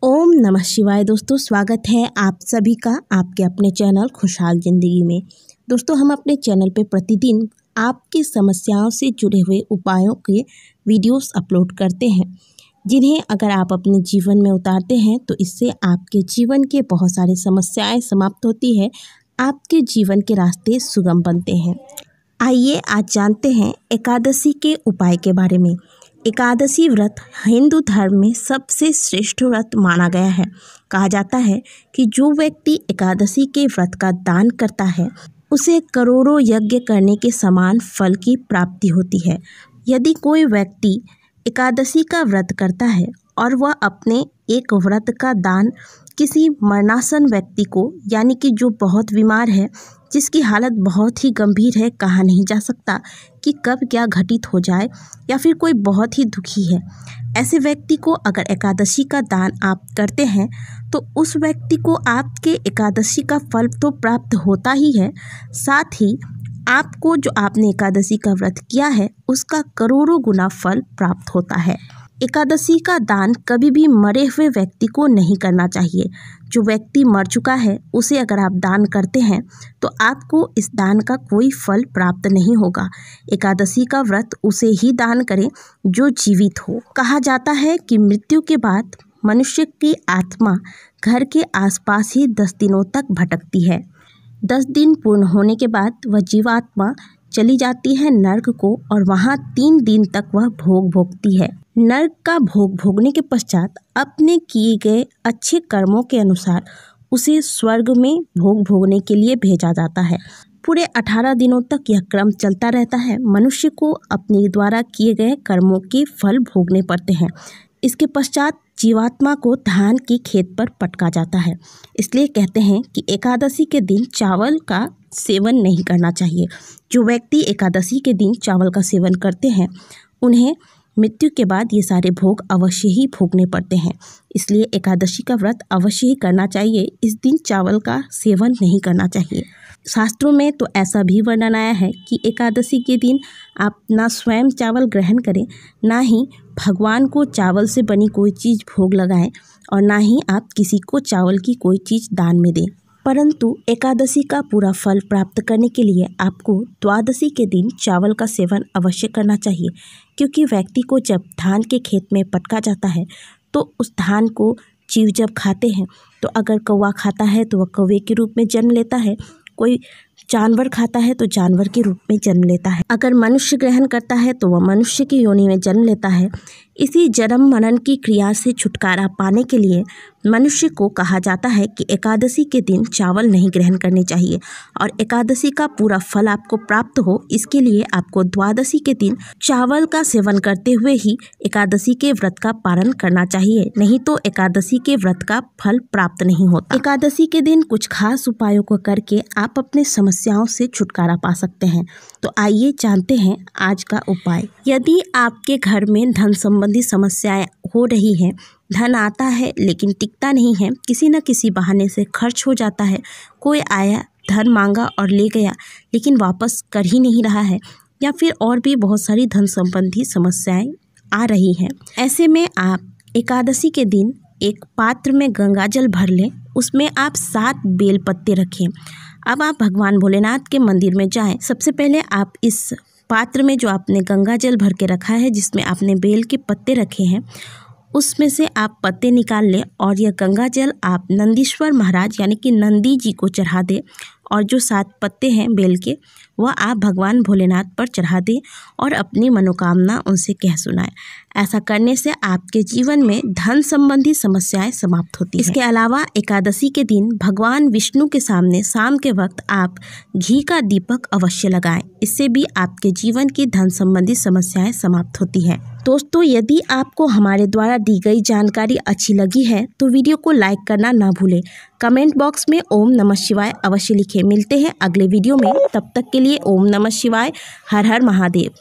ओम नमः शिवाय। दोस्तों स्वागत है आप सभी का आपके अपने चैनल खुशहाल ज़िंदगी में। दोस्तों हम अपने चैनल पे प्रतिदिन आपकी समस्याओं से जुड़े हुए उपायों के वीडियोस अपलोड करते हैं, जिन्हें अगर आप अपने जीवन में उतारते हैं तो इससे आपके जीवन के बहुत सारी समस्याएं समाप्त होती है, आपके जीवन के रास्ते सुगम बनते हैं। आइए आज जानते हैं एकादशी के उपाय के बारे में। एकादशी व्रत हिंदू धर्म में सबसे श्रेष्ठ व्रत माना गया है। कहा जाता है कि जो व्यक्ति एकादशी के व्रत का दान करता है उसे करोड़ों यज्ञ करने के समान फल की प्राप्ति होती है। यदि कोई व्यक्ति एकादशी का व्रत करता है और वह अपने एक व्रत का दान किसी मरणासन व्यक्ति को, यानी कि जो बहुत बीमार है, जिसकी हालत बहुत ही गंभीर है, कहा नहीं जा सकता कि कब क्या घटित हो जाए, या फिर कोई बहुत ही दुखी है, ऐसे व्यक्ति को अगर एकादशी का दान आप करते हैं तो उस व्यक्ति को आपके एकादशी का फल तो प्राप्त होता ही है, साथ ही आपको जो आपने एकादशी का व्रत किया है उसका करोड़ों गुना फल प्राप्त होता है। एकादशी का दान कभी भी मरे हुए व्यक्ति को नहीं करना चाहिए। जो व्यक्ति मर चुका है उसे अगर आप दान करते हैं तो आपको इस दान का कोई फल प्राप्त नहीं होगा। एकादशी का व्रत उसे ही दान करें जो जीवित हो। कहा जाता है कि मृत्यु के बाद मनुष्य की आत्मा घर के आसपास ही 10 दिनों तक भटकती है। 10 दिन पूर्ण होने के बाद वह जीवात्मा चली जाती है नर्क को, और वहाँ 3 दिन तक वह भोग भोगती है। नर्क का भोग भोगने के पश्चात अपने किए गए अच्छे कर्मों के अनुसार उसे स्वर्ग में भोग भोगने के लिए भेजा जाता है। पूरे 18 दिनों तक यह क्रम चलता रहता है। मनुष्य को अपने द्वारा किए गए कर्मों के फल भोगने पड़ते हैं। इसके पश्चात जीवात्मा को धान के खेत पर पटका जाता है। इसलिए कहते हैं कि एकादशी के दिन चावल का सेवन नहीं करना चाहिए। जो व्यक्ति एकादशी के दिन चावल का सेवन करते हैं उन्हें मृत्यु के बाद ये सारे भोग अवश्य ही भोगने पड़ते हैं। इसलिए एकादशी का व्रत अवश्य ही करना चाहिए। इस दिन चावल का सेवन नहीं करना चाहिए। शास्त्रों में तो ऐसा भी वर्णन आया है कि एकादशी के दिन आप ना स्वयं चावल ग्रहण करें, ना ही भगवान को चावल से बनी कोई चीज़ भोग लगाएं, और ना ही आप किसी को चावल की कोई चीज़ दान में दें। परंतु एकादशी का पूरा फल प्राप्त करने के लिए आपको द्वादशी के दिन चावल का सेवन अवश्य करना चाहिए, क्योंकि व्यक्ति को जब धान के खेत में पटका जाता है तो उस धान को जीव जब खाते हैं तो अगर कौवा खाता है तो वह कौवे के रूप में जन्म लेता है, कोई जानवर खाता है तो जानवर के रूप में जन्म लेता है, अगर मनुष्य ग्रहण करता है तो वह मनुष्य की योनि में जन्म लेता है। इसी जन्म मरण की क्रिया से छुटकारा पाने के लिए मनुष्य को कहा जाता है कि एकादशी के दिन चावल नहीं ग्रहण करने चाहिए, और एकादशी का पूरा फल आपको प्राप्त हो इसके लिए आपको द्वादशी के दिन चावल का सेवन करते हुए ही एकादशी के व्रत का पालन करना चाहिए, नहीं तो एकादशी के व्रत का फल प्राप्त नहीं होता। एकादशी के दिन कुछ खास उपायों को करके आप अपने समस्याओं से छुटकारा पा सकते हैं। तो आइए जानते हैं आज का उपाय। यदि आपके घर में धन संबंधी समस्याएं हो रही हैं, धन आता है लेकिन टिकता नहीं है, किसी न किसी बहाने से खर्च हो जाता है, कोई आया धन मांगा और ले गया लेकिन वापस कर ही नहीं रहा है, या फिर और भी बहुत सारी धन संबंधी समस्याएं आ रही हैं, ऐसे में आप एकादशी के दिन एक पात्र में गंगा जल भर लें, उसमें आप 7 बेल पत्ते रखें। अब आप भगवान भोलेनाथ के मंदिर में जाएं। सबसे पहले आप इस पात्र में जो आपने गंगा जल भर के रखा है, जिसमें आपने बेल के पत्ते रखे हैं, उसमें से आप पत्ते निकाल लें और यह गंगा जल आप नंदीश्वर महाराज यानी कि नंदी जी को चढ़ा दें, और जो 7 पत्ते हैं बेल के वह आप भगवान भोलेनाथ पर चढ़ा दें और अपनी मनोकामना उनसे कह सुनाएं। ऐसा करने से आपके जीवन में धन संबंधी समस्याएं समाप्त होती हैं। इसके अलावा एकादशी के दिन भगवान विष्णु के सामने शाम के वक्त आप घी का दीपक अवश्य लगाएं। इससे भी आपके जीवन की धन संबंधी समस्याएं समाप्त होती हैं। दोस्तों यदि आपको हमारे द्वारा दी गई जानकारी अच्छी लगी है तो वीडियो को लाइक करना ना भूलें। कमेंट बॉक्स में ओम नमः शिवाय अवश्य लिखें। मिलते हैं अगले वीडियो में, तब तक के लिए ओम नमः शिवाय। हर हर महादेव।